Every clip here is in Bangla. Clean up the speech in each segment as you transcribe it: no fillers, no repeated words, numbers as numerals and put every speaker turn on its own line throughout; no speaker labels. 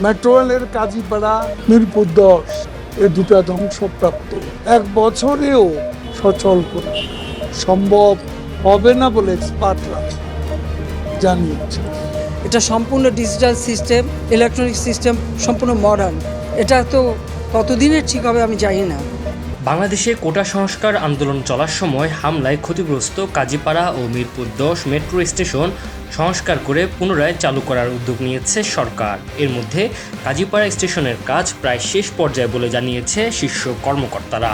মেট্রো রেলের কাজীপাড়া মিরপুর 10 এই দুটা ধ্বংসপ্রাপ্ত, 1 বছরেও সচল করা সম্ভব হবে না বলে এক্সপার্টরা জানিয়েছে।
এটা সম্পূর্ণ ডিজিটাল সিস্টেম, ইলেকট্রনিক সিস্টেম, সম্পূর্ণ মডার্ন। এটা তো কতদিনের ঠিক হবে আমি জানি না।
বাংলাদেশে কোটা সংস্কার আন্দোলন চলার সময় হামলায় ক্ষতিগ্রস্ত কাজীপাড়া ও মিরপুর 10 মেট্রো স্টেশন সংস্কার করে পুনরায় চালু করার উদ্যোগ নিয়েছে সরকার। এর মধ্যে কাজীপাড়া স্টেশনের কাজ প্রায় শেষ পর্যায়ে বলে জানিয়েছে শীর্ষ কর্মকর্তারা।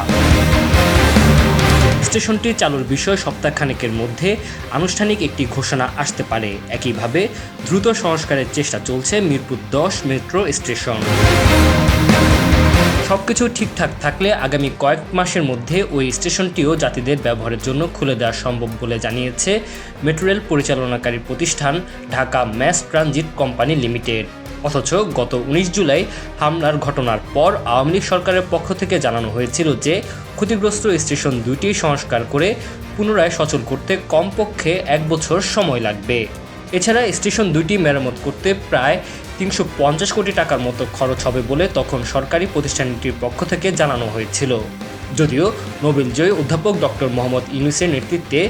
স্টেশনটি চালুর বিষয়ে সপ্তাহখানেকের মধ্যে আনুষ্ঠানিক একটি ঘোষণা আসতে পারে। একইভাবে দ্রুত সংস্কারের চেষ্টা চলছে মিরপুর 10 মেট্রো স্টেশন। সবকিছু ঠিকঠাক থাকলে আগামী কয়েক মাসের মধ্যে ওই স্টেশনটিও যাত্রীদের ব্যবহারের জন্য খুলে দেওয়া সম্ভব বলে জানিয়েছে মেট্রো রেল পরিচালনাকারী প্রতিষ্ঠান Dhaka mass transit company limited. অথচ গত 19 জুলাই হামলার ঘটনার পর আওয়ামী লীগ সরকারের পক্ষ থেকে জানানো হয়েছিল যে ক্ষতিগ্রস্ত স্টেশন দুইটি সংস্কার করে পুনরায় সচল করতে কমপক্ষে 1 বছর সময় লাগবে। এছাড়া স্টেশন দুইটি মেরামত করতে প্রায় 350 কোটি টাকার মতো খরচ হবে বলে তখন সরকারি প্রতিষ্ঠানটির পক্ষ থেকে জানানো হয়েছিল। যদিও নোবেলজয়ী অধ্যাপক ডক্টর মোহাম্মদ ইউনূসের নেতৃত্বে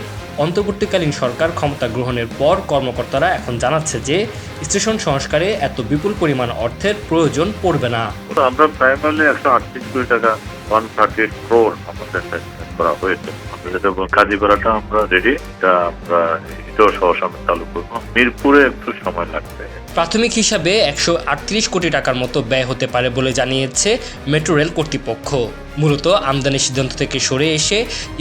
অন্তর্বর্তীকালীন সরকার ক্ষমতা গ্রহণের পর কর্মকর্তারা এখন জানাচ্ছে যে স্টেশন সংস্কারে এত বিপুল পরিমাণ অর্থের প্রয়োজন পড়বে না।
আমরা প্রাইমারি 138 কোটি টাকা 138 crore আমাদের করা হয়েছে। যেটা কাজীপাড়াটা আমরা রেডি, এটা আমরা এটাও সহসামে চালু করবো। মিরপুরে একটু সময় লাগবে।
প্রাথমিক হিসাবে 138 কোটি টাকার মতো ব্যয় হতে পারে বলে জানিয়েছে মেট্রো রেল কর্তৃপক্ষ। মূলত আমদানি সিদ্ধান্ত থেকে সরে এসে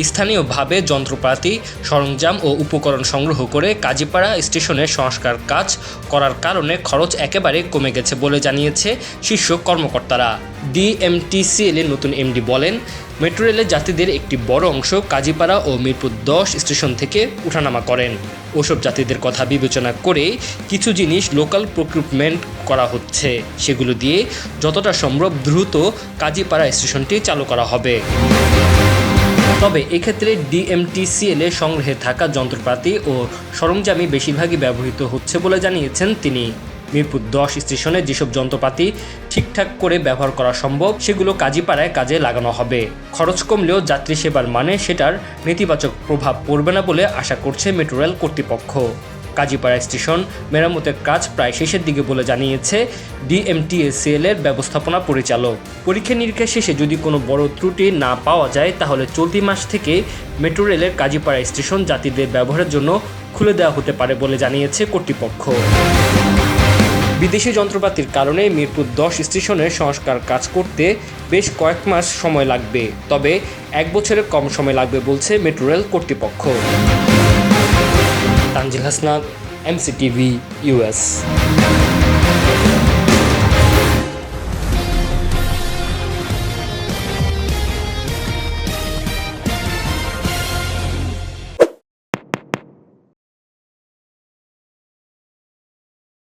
স্থানীয়ভাবে যন্ত্রপাতি, সরঞ্জাম ও উপকরণ সংগ্রহ করে কাজীপাড়া স্টেশনের সংস্কার কাজ করার কারণে খরচ একেবারে কমে গেছে বলে জানিয়েছে শীর্ষ কর্মকর্তারা। ডিএমটিসিএল এর নতুন এমডি বলেন, মেট্রো রেলের যাত্রীদের একটি বড় অংশ কাজীপাড়া ও মিরপুর 10 স্টেশন থেকে ওঠানামা করেন। ওসব যাত্রীদের কথা বিবেচনা করে কিছু জিনিস লোকাল প্রকিউরমেন্ট করা হচ্ছে, সেগুলো দিয়ে যতটা সম্ভব দ্রুত কাজীপাড়া স্টেশনটি চালু করা হবে। তবে এক্ষেত্রে ডিএমটিসিএল এ সংগ্রহে থাকা যন্ত্রপাতি ও সরঞ্জামই বেশিরভাগই ব্যবহৃত হচ্ছে বলে জানিয়েছেন তিনি। মিরপুর 10 স্টেশনে যেসব যন্ত্রপাতি ঠিকঠাক করে ব্যবহার করা সম্ভব সেগুলো কাজীপাড়ায় কাজে লাগানো হবে। খরচ কমলেও যাত্রী সেবার মানে সেটার নেতিবাচক প্রভাব পড়বে না বলে আশা করছে মেট্রো রেল কর্তৃপক্ষ। কাজীপাড়া স্টেশন মেরামতের কাজ প্রায় শেষের দিকে বলে জানিয়েছে ডিএমটিসিএল এর ব্যবস্থাপনা পরিচালক। পরীক্ষা নিরীক্ষা শেষে যদি কোনো বড় ত্রুটি না পাওয়া যায় তাহলে চলতি মাস থেকে মেট্রো রেলের কাজীপাড়া স্টেশন যাত্রীদের ব্যবহারের জন্য খুলে দেওয়া হতে পারে বলে জানিয়েছে কর্তৃপক্ষ। বিদেশি যন্ত্রপাতির কারণে মিরপুর 10 স্টেশনের সংস্কার কাজ করতে বেশ কয়েক মাস সময় লাগবে, তবে 1 বছরের কম সময় লাগবে বলছে মেট্রো রেল কর্তৃপক্ষ। Tanzil Hasnat, MCTV, US।